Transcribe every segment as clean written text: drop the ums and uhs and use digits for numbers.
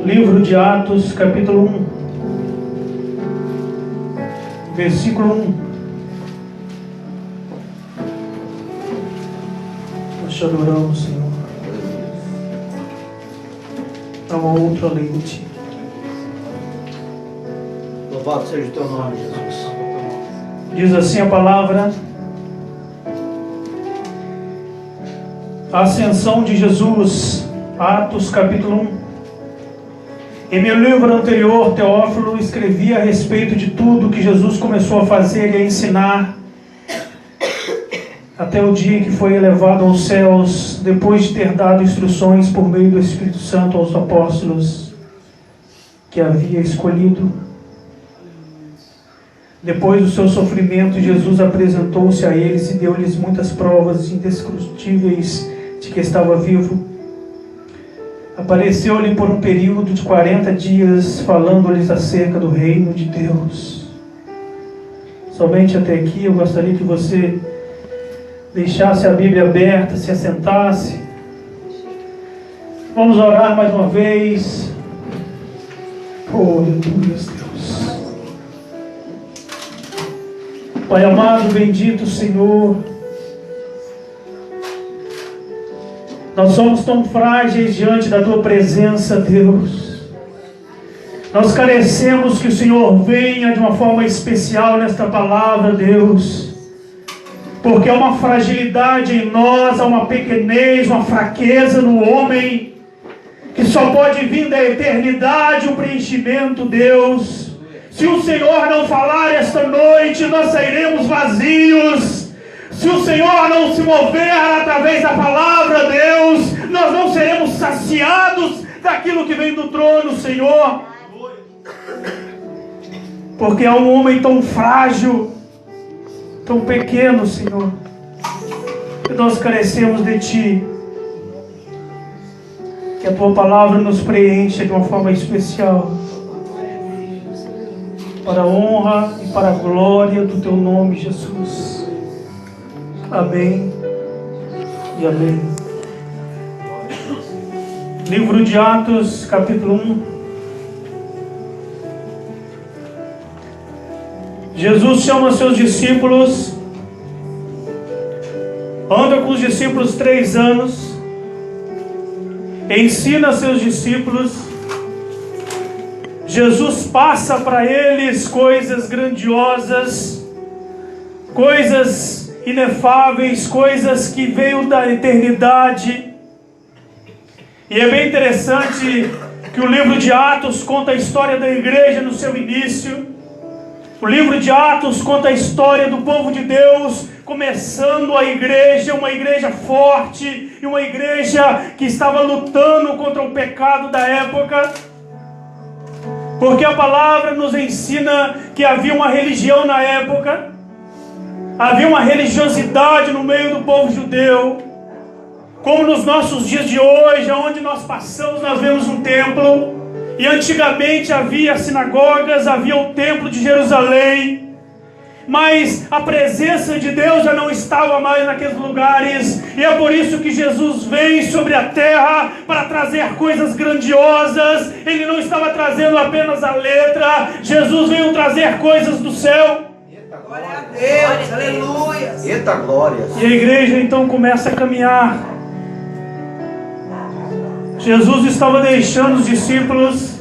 Livro de Atos, capítulo 1, versículo 1. Nós te adoramos, Senhor. Não há outro além de Ti. Louvado seja o Teu nome, Jesus. Diz assim a palavra: a ascensão de Jesus, Atos, capítulo 1. Em meu livro anterior, Teófilo, escrevi a respeito de tudo que Jesus começou a fazer e a ensinar até o dia em que foi elevado aos céus, depois de ter dado instruções por meio do Espírito Santo aos apóstolos que havia escolhido. Depois do seu sofrimento, Jesus apresentou-se a eles e deu-lhes muitas provas indescritíveis de que estava vivo. Apareceu-lhe por um período de 40 dias, falando-lhes acerca do reino de Deus. Somente até aqui eu gostaria que você deixasse a Bíblia aberta, se assentasse. Vamos orar mais uma vez. Oh, aleluia, Deus. Pai amado, bendito Senhor, nós somos tão frágeis diante da Tua presença, Deus. Nós carecemos que o Senhor venha de uma forma especial nesta palavra, Deus, porque há uma fragilidade em nós, há uma pequenez, uma fraqueza no homem, que só pode vir da eternidade o preenchimento, Deus. Se o Senhor não falar esta noite, nós sairemos vazios. Se o Senhor não se mover através da palavra, Deus, nós não seremos saciados daquilo que vem do trono, Senhor. Porque há um homem tão frágil, tão pequeno, Senhor, que nós carecemos de Ti. Que a Tua palavra nos preencha de uma forma especial, para a honra e para a glória do Teu nome, Jesus. Amém e amém. Livro de Atos, capítulo 1. Jesus chama seus discípulos, anda com os discípulos 3 anos, ensina seus discípulos. Jesus passa para eles coisas grandiosas, coisas inefáveis, coisas que veio da eternidade. E é bem interessante que o livro de Atos conta a história da igreja no seu início. O livro de Atos conta a história do povo de Deus começando a igreja, uma igreja forte e uma igreja que estava lutando contra o pecado da época. Porque a palavra nos ensina que havia uma religião na época, havia uma religiosidade no meio do povo judeu, como nos nossos dias de hoje, onde nós passamos, nós vemos um templo, e antigamente havia sinagogas, havia o templo de Jerusalém, mas a presença de Deus já não estava mais naqueles lugares, e é por isso que Jesus vem sobre a terra para trazer coisas grandiosas. Ele não estava trazendo apenas a letra, Jesus veio trazer coisas do céu. Glória a Deus, aleluia. Eita glória. E a igreja então começa a caminhar. Jesus estava deixando os discípulos,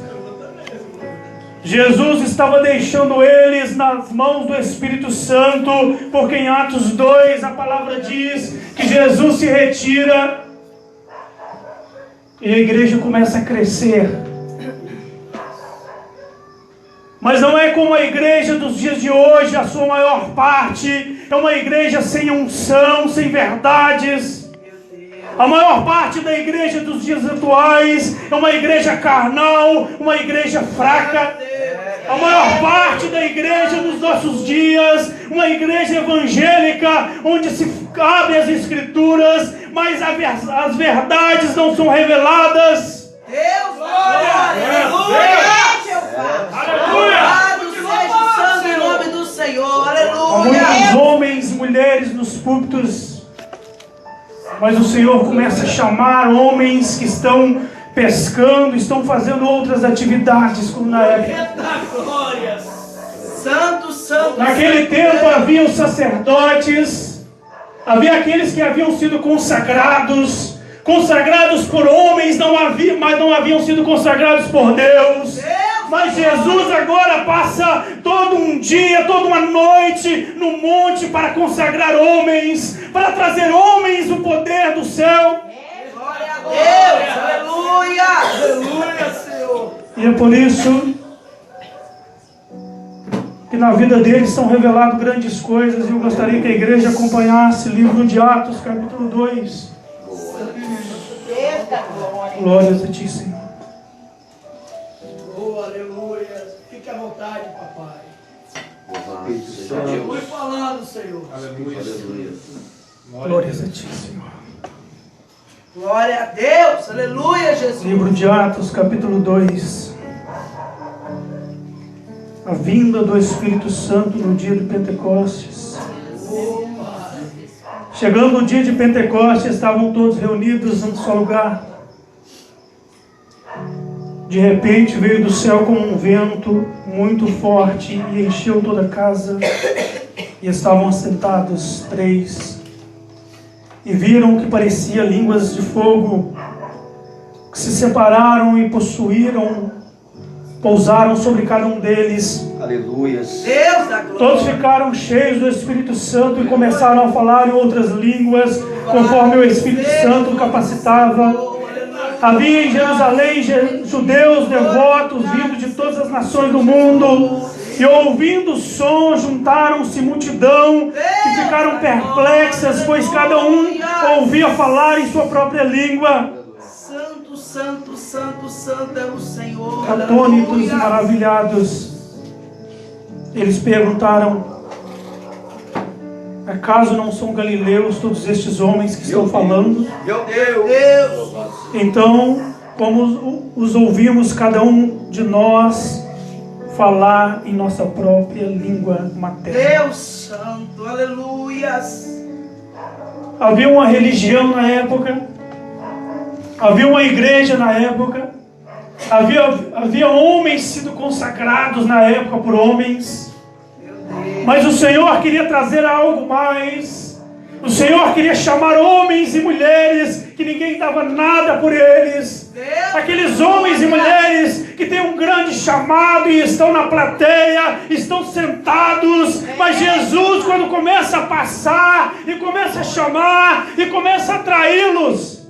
Jesus estava deixando eles nas mãos do Espírito Santo, porque em Atos 2 a palavra diz que Jesus se retira e a igreja começa a crescer. Mas não é como a igreja dos dias de hoje, a sua maior parte é uma igreja sem unção, sem verdades. A maior parte da igreja dos dias atuais é uma igreja carnal, uma igreja fraca. A maior parte da igreja dos nossos dias, uma igreja evangélica, onde se abre as escrituras, mas as verdades não são reveladas. Deus, glória, aleluia, louvado seja o santo nome do Senhor, aleluia. Há muitos homens e mulheres nos púlpitos, mas o Senhor começa a chamar homens que estão pescando, estão fazendo outras atividades como na época. Santo, santo. Naquele tempo havia os sacerdotes, havia aqueles que haviam sido consagrados por homens, mas não haviam sido consagrados por Deus. Mas Jesus agora passa todo um dia, toda uma noite no monte para consagrar homens, para trazer homens o poder do céu. Glória a Deus, aleluia, aleluia, Senhor. E é por isso que na vida deles são reveladas grandes coisas, e eu gostaria que a igreja acompanhasse o livro de Atos, capítulo 2. Glórias a Ti, Senhor. Oh, aleluia. Fique à vontade, papai. Continue falando, Senhor. Aleluia. Glórias a Ti, Senhor. Glória a Deus, aleluia, Jesus. Livro de Atos, capítulo 2. A vinda do Espírito Santo no dia de Pentecostes. Chegando o dia de Pentecostes, estavam todos reunidos num só lugar. De repente veio do céu como um vento muito forte e encheu toda a casa. E estavam assentados 3. E viram que parecia línguas de fogo, que se separaram e pousaram sobre cada um deles. Aleluia. Deus da glória. Todos ficaram cheios do Espírito Santo e começaram a falar em outras línguas, conforme o Espírito Santo o capacitava. Havia em Jerusalém judeus devotos vindos de todas as nações do mundo, e ouvindo o som juntaram-se multidão e ficaram perplexas, pois cada um ouvia falar em sua própria língua. Santo, santo, santo, santo é o Senhor. Atônitos e Aleluia. maravilhados, eles perguntaram: acaso não são galileus todos estes homens que estão falando? Meu Deus. Deus. Então, como os ouvimos cada um de nós falar em nossa própria língua materna? Deus santo, aleluias. Havia uma religião na época, havia uma igreja na época, havia homens sendo consagrados na época por homens, mas o Senhor queria trazer algo mais. O Senhor queria chamar homens e mulheres que ninguém dava nada por eles. Aqueles homens e mulheres que têm um grande chamado e estão na plateia, estão sentados. Mas Jesus, quando começa a passar e começa a chamar e começa a atraí-los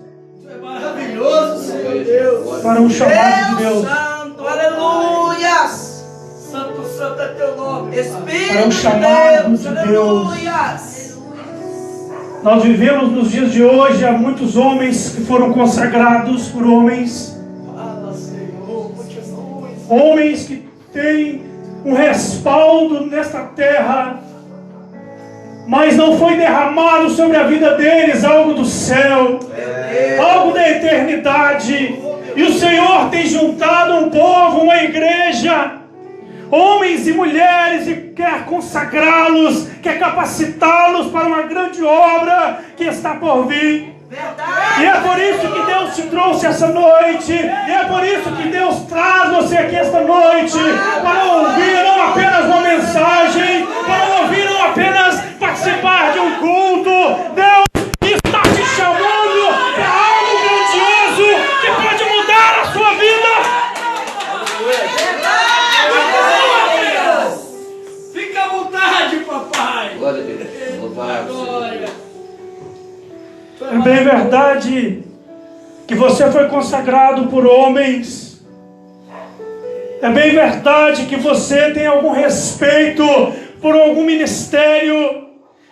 É maravilhoso, Senhor Deus. para um chamado de Deus Deus, santo, aleluias. Santo, santo é teu nome. Espírito É um de chamado Deus, de aleluias. Nós vivemos nos dias de hoje, há muitos homens que foram consagrados por homens. Fala, Senhor. Continue. Homens que têm um respaldo nesta terra, mas não foi derramado sobre a vida deles algo do céu, algo da eternidade. E o Senhor tem juntado um povo, uma igreja, homens e mulheres, e quer consagrá-los, quer capacitá-los para uma grande obra que está por vir. Verdade. E é por isso que Deus te trouxe essa noite, e é por isso que Deus traz você aqui esta noite, para ouvir não apenas uma mensagem, para ouvir não apenas participar de um culto. Deus está te chamando para algo grandioso que pode mudar a sua vida. Fica à vontade, papai. Glória a Deus. Louvado seja Glória. É bem verdade que você foi consagrado por homens. É bem verdade que você tem algum respeito por algum ministério.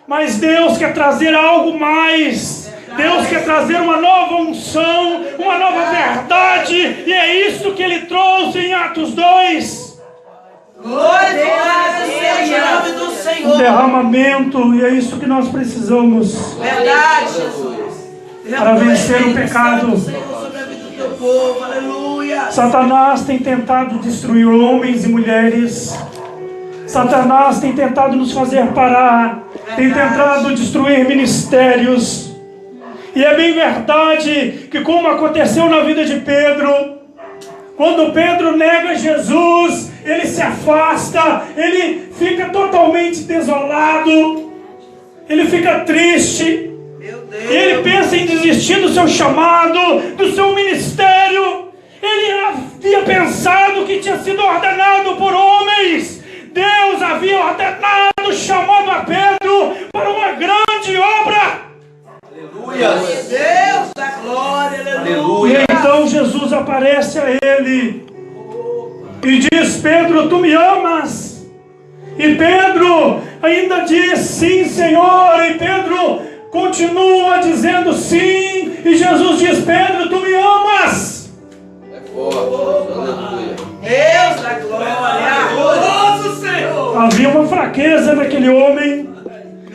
Mas Deus quer trazer algo mais. Deus quer trazer uma nova unção, uma nova verdade. E é isso que Ele trouxe em Atos 2. Glória seja o nome do Um Senhor. derramamento. E é isso que nós precisamos Verdade, Jesus. para vencer o pecado. Senhor, sobre a vida do teu povo, aleluia. Satanás tem tentado destruir homens e mulheres. Satanás tem tentado nos fazer parar. Tem tentado destruir ministérios. E é bem verdade que, como aconteceu na vida de Pedro, quando Pedro nega Jesus, ele se afasta, ele fica totalmente desolado, ele fica triste, ele pensa em desistir do seu chamado, do seu ministério. Ele havia pensado que tinha sido ordenado por homens. Deus havia ordenado, chamando a Pedro para uma grande obra. Aleluia. Deus da glória, aleluia. E então Jesus aparece a ele e diz: Pedro, tu me amas? E Pedro ainda diz: sim, Senhor. E Pedro continua dizendo sim. E Jesus diz: Pedro, tu me amas? É forte. Aleluia. Deus da glória. Glorioso Senhor. Havia uma fraqueza naquele homem.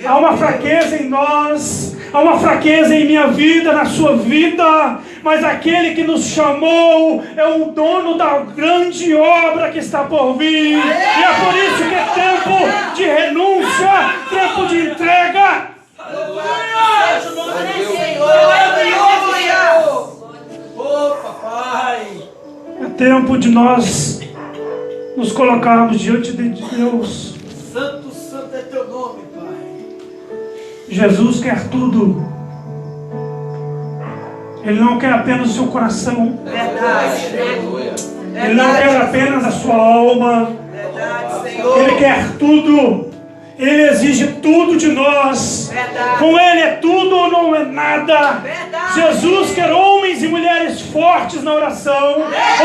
Há uma fraqueza em nós. Há uma fraqueza em minha vida, na sua vida, mas aquele que nos chamou é o dono da grande obra que está por vir. E é por isso que é tempo de renúncia, tempo de entrega. Seja o nome do Senhor, aleluia. Ô papai. É tempo de nós nos colocarmos diante de Deus. Santo, santo é teu nome, Pai. Jesus quer tudo. Ele não quer apenas o seu coração. Verdade. Aleluia. Ele não quer apenas a sua alma. Verdade, Senhor. Ele quer tudo. Ele exige tudo de nós. Verdade. Com Ele é tudo ou não é nada. Verdade. Jesus quer homens e mulheres fortes na oração.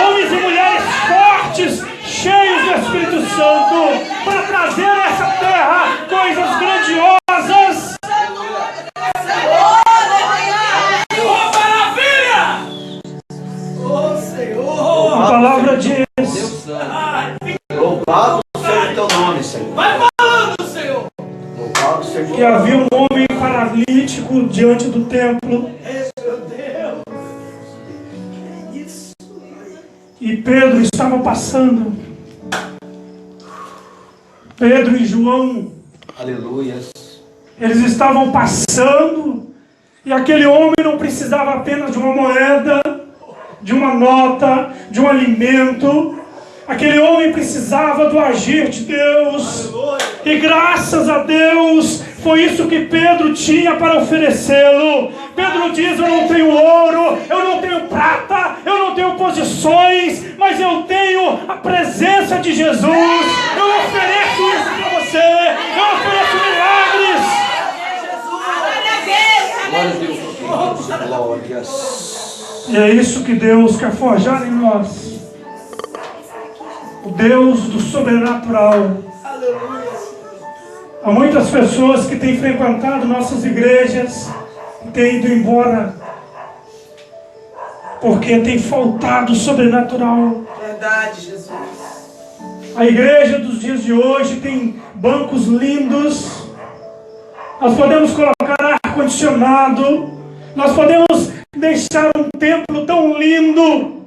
Homens e mulheres fortes, cheios do Espírito Santo, para trazer a essa terra coisas grandiosas. Ô maravilha. Ô Senhor. A palavra diz: Deus Santo. Louvado seja o teu nome, Senhor. Vai falando, Senhor. Louvado seja o que teu nome. havia um homem paralítico diante do templo. Meu Deus. Isso. E Pedro estava passando. Pedro e João, Aleluia. eles estavam passando. E aquele homem não precisava apenas de uma moeda, de uma nota, de um alimento. Aquele homem precisava do agir de Deus. E graças a Deus, foi isso que Pedro tinha para oferecê-lo. Pedro diz: eu não tenho ouro, eu não tenho prata, eu não tenho posições, mas eu tenho a presença de Jesus. Eu ofereço isso para você. Eu ofereço milagres. Glória a Deus. Glórias. E é isso que Deus quer forjar em nós. O Deus do sobrenatural. Há muitas pessoas que têm frequentado nossas igrejas e têm ido embora porque tem faltado o sobrenatural. Verdade, Jesus. A igreja dos dias de hoje tem bancos lindos. Nós podemos colocar ar-condicionado. Nós podemos deixar um templo tão lindo.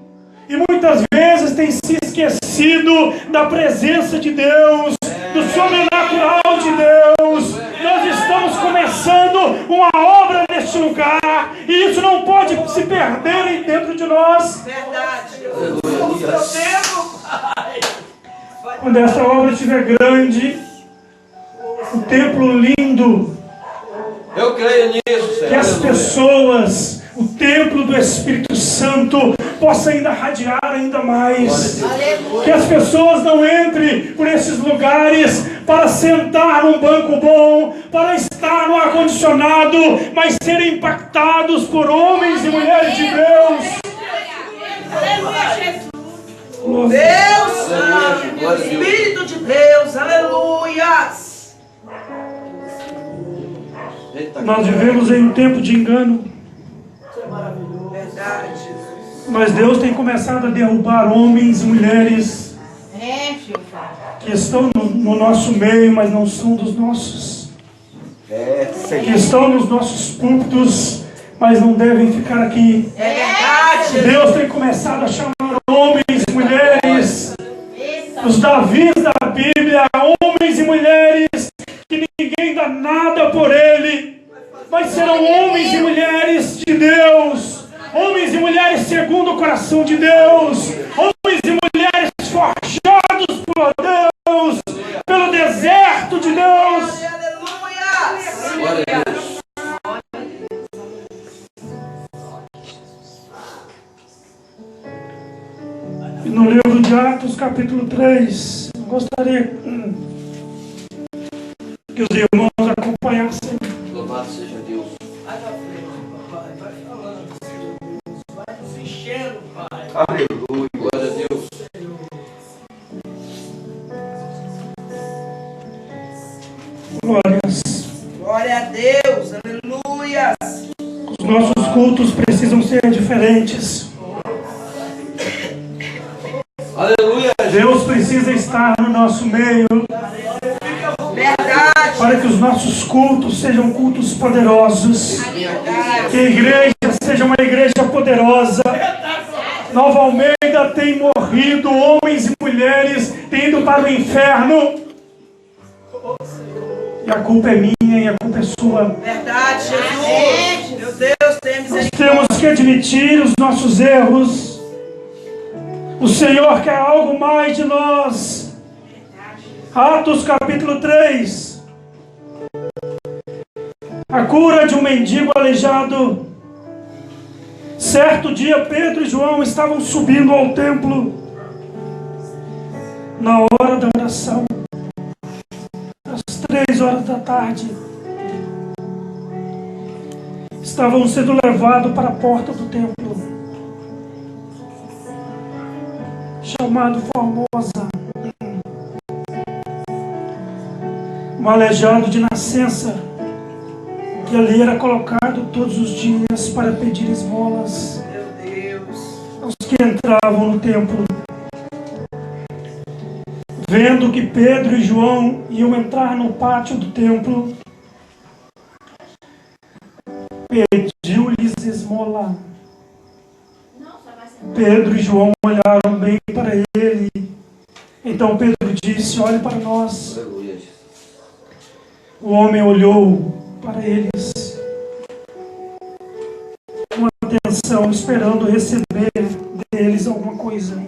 E muitas vezes tem se esquecido da presença de Deus, do sobrenatural de Deus. Nós estamos começando uma obra neste lugar, e isso não pode se perder dentro de nós. Verdade, Jesus. Aleluia. Seu tempo. Quando essa obra estiver grande, o templo lindo, Eu creio nisso, Senhor. que as Aleluia. pessoas, o templo do Espírito Santo, possa ainda radiar ainda mais. Que as pessoas não entrem por esses lugares para sentar num banco bom, para estar no ar-condicionado, mas serem impactados por homens e mulheres de Deus. Deus Santo, Espírito de Deus, aleluias. Eita, Nós vivemos em um tempo de engano, Verdade, Jesus. mas Deus tem começado a derrubar homens e mulheres que estão no nosso meio, mas não são dos nossos. Que Senhor. estão nos nossos púlpitos, mas não devem ficar aqui. É verdade, Jesus. Deus tem começado a chamar homens e mulheres, os Davis da Bíblia, homens e mulheres que ninguém dá nada por ele, mas serão homens e mulheres de Deus, homens e mulheres forjados por Deus, pelo deserto de Deus. Glória a Deus. E no livro de Atos, capítulo 3, eu gostaria que os irmãos acompanhassem. Louvado seja Deus. Vai pra frente, papai. Vai falando, Senhor Deus. Vai nos enchendo, Pai. Aleluia. Glória a Deus. Glórias. Glória a Deus, aleluia. Os nossos cultos precisam ser diferentes. Aleluia. Deus precisa estar no nosso meio Verdade. para que os nossos cultos sejam cultos poderosos. Que a igreja seja uma igreja poderosa. Nova Almeida tem morrido, homens e mulheres têm ido para o inferno. E a culpa é minha e a culpa é sua. Verdade, Jesus. Meu Deus, tem Nós misericórdia. temos que admitir os nossos erros. O Senhor quer algo mais de nós. Atos capítulo 3. A cura de um mendigo aleijado. Certo dia, Pedro e João estavam subindo ao templo na hora da oração, às 3 horas da tarde. Estavam sendo levados para a porta do templo, chamado Formosa. Um aleijado de nascença, que ali era colocado todos os dias para pedir esmolas Meu Deus. aos que entravam no templo. Vendo que Pedro e João iam entrar no pátio do templo, pediu-lhes esmola. Pedro e João olharam bem para ele. Então Pedro disse: olhe para nós. Aleluia. O homem olhou para eles com atenção, esperando receber deles alguma coisa.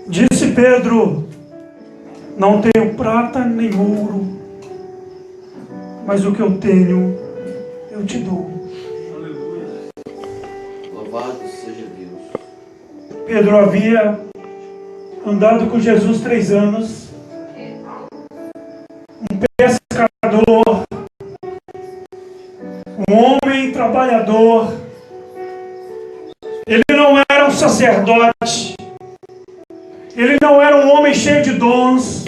Disse Pedro: não tenho prata nem ouro, mas o que eu tenho eu te dou. Louvado seja Deus. Pedro havia andado com Jesus 3 anos, um pescador, um homem trabalhador. Ele não era um sacerdote, ele não era um homem cheio de dons,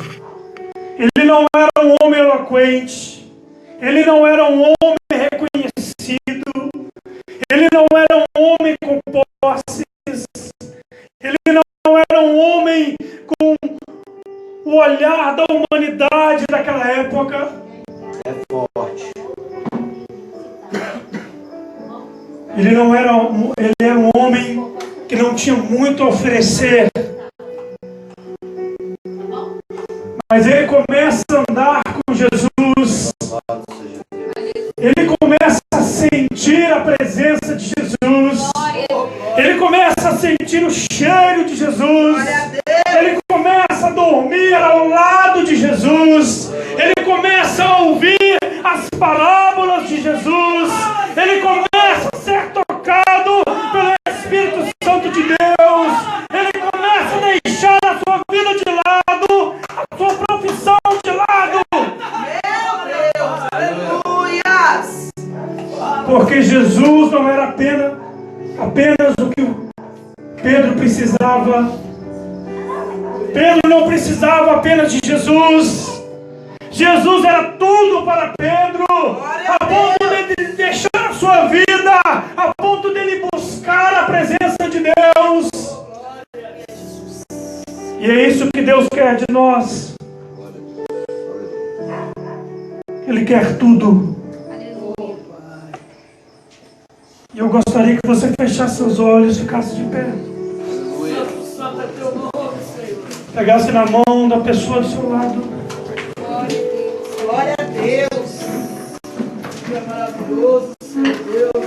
ele não era um homem eloquente, ele não era um homem reconhecido, ele não era um homem com posses, ele não era um homem com o olhar da humanidade daquela época. É forte. Ele era um homem que não tinha muito a oferecer. Mas ele começa a andar com Jesus. Louvado seja Deus. Ele começa a sentir a presença de Jesus. Ele começa a sentir o cheiro de Jesus. Ele começa a dormir ao lado de Jesus. Ele começa a ouvir as parábolas de Jesus. Ele começa a ser tocado pelo Espírito Santo de Deus. Ele começa a deixar a sua vida de lado, a sua profissão de lado. Meu Deus, aleluias. Porque Jesus não era apenas o que Pedro precisava. Pedro não precisava apenas de Jesus. Jesus era tudo para Pedro, a ponto de deixar a sua vida, a ponto de ele buscar a presença de Deus. E é isso que Deus quer de nós. Ele quer tudo. E eu gostaria que você fechasse seus olhos e ficasse de pé. Santo é teu nome, Senhor. Pegasse na mão da pessoa do seu lado. Glória a Deus. Que é maravilhoso, Senhor Deus.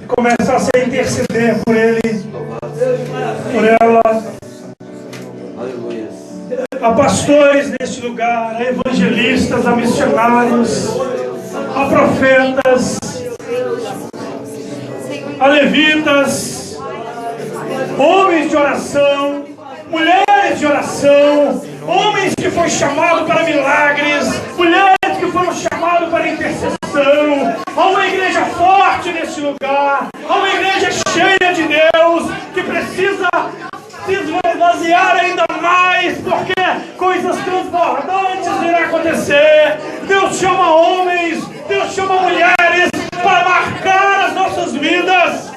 E começa fazer interceder por ele, por ela. Aleluia. Há pastores neste lugar, há evangelistas, há missionários, há profetas, há levitas, homens de oração, mulheres de oração, homens que foram chamados para milagres, mulheres que foram chamados para intercessão. Há uma igreja forte neste lugar, há uma igreja cheia de Deus que precisa se esvaziar ainda mais, porque coisas transbordantes irão acontecer. Deus chama homens, Deus chama mulheres para marcar as nossas vidas.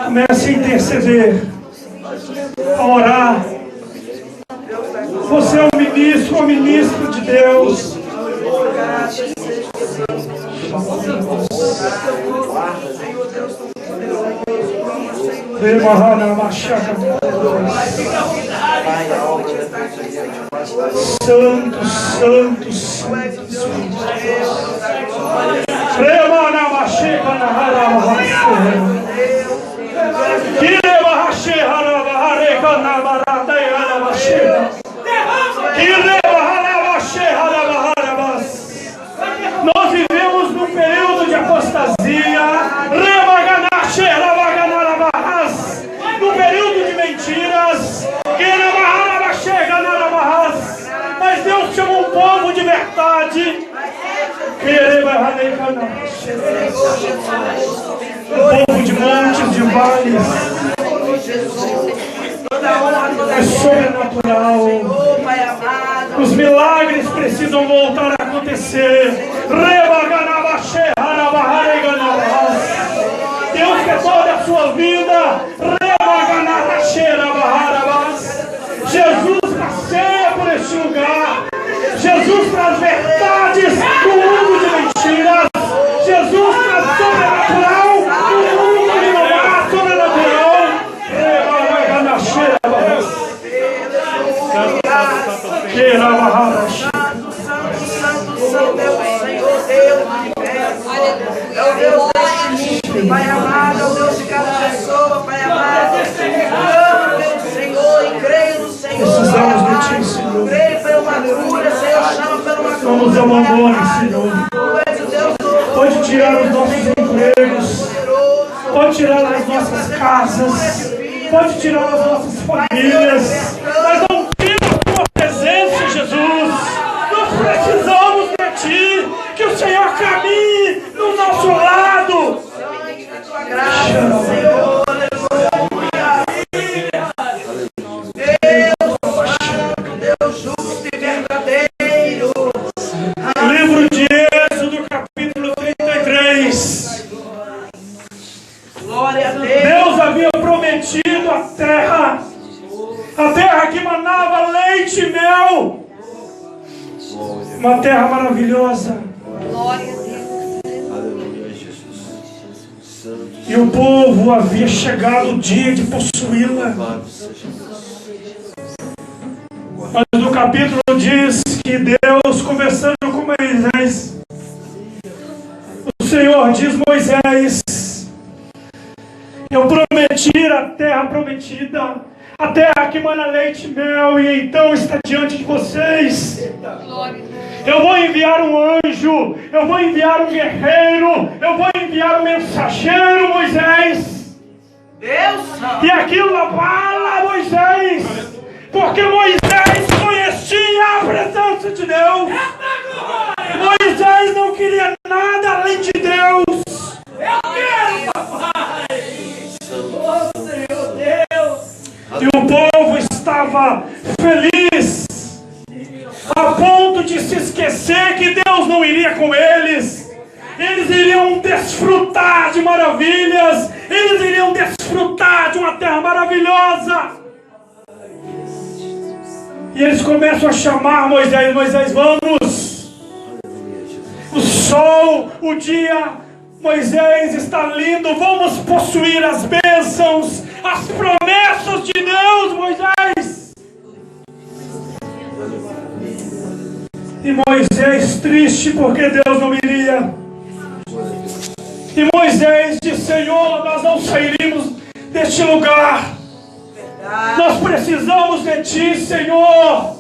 Comece a interceder, a orar. Você é um ministro ou ministro de Deus. Santo, santo, santo. Nós vivemos num período de apostasia, num período de mentiras, mas Deus chama um povo de verdade, um povo de montes, de vales. É sobrenatural. Os milagres precisam voltar a acontecer. Deus quer toda a sua vida. Jesus passeia por este lugar. Jesus traz verdades no mundo de mentiras. Jesus traz sobrenatural no mundo de não há sobrenatural. Pai amado, é o Deus de cada pessoa, Pai amado. Amo pelo Senhor e creio no Senhor. Precisamos de Ti, Senhor. Creio pela uma cura, Senhor, chama pela uma cura. Não nos abandone, Senhor. Pode tirar os nossos empregos, pode tirar as nossas casas, pode tirar as nossas famílias, mas não tira a Tua presença, Jesus. Nós precisamos de Ti, que o Senhor caminhe no nosso lado. Graças, Senhor, aleluia. Deus justo e verdadeiro. Livro de Êxodo, capítulo 33. Glória a Deus. Deus havia prometido a terra que manava leite e mel. Uma terra maravilhosa. Glória a Deus. E o povo havia chegado o dia de possuí-la. Mas no capítulo diz que Deus, conversando com Moisés, o Senhor diz: Moisés, eu prometi a terra prometida, a terra que mana leite e mel, e então está diante de vocês. Eu vou enviar um anjo, eu vou enviar um guerreiro, eu vou enviar um mensageiro, Moisés. Deus. E aquilo abala Moisés, porque Moisés conhecia a presença de Deus. Moisés não queria nada além de Deus. Eu quero, papai! Oh, Senhor Deus! E o povo estava feliz, a ponto de se esquecer que Deus não iria com eles. Eles iriam desfrutar de maravilhas, eles iriam desfrutar de uma terra maravilhosa. E eles começam a chamar Moisés: Moisés, vamos. O sol, o dia, Moisés, está lindo, vamos possuir as bênçãos, as promessas de Deus, Moisés. E Moisés triste porque Deus não iria. E Moisés disse: Senhor, nós não sairíamos deste lugar. Nós precisamos de Ti, Senhor.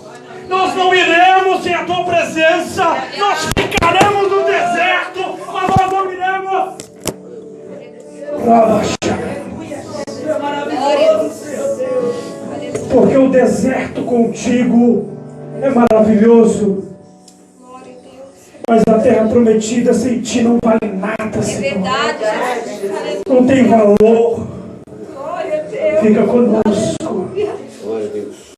Nós não iremos sem a Tua presença. Nós ficaremos no deserto, mas nós não iremos. Porque o deserto contigo é maravilhoso. Mas a terra prometida sem Ti não vale nada, Senhor. É verdade, Jesus. Não tem valor. Glória a Deus. Fica conosco. Glória a Deus.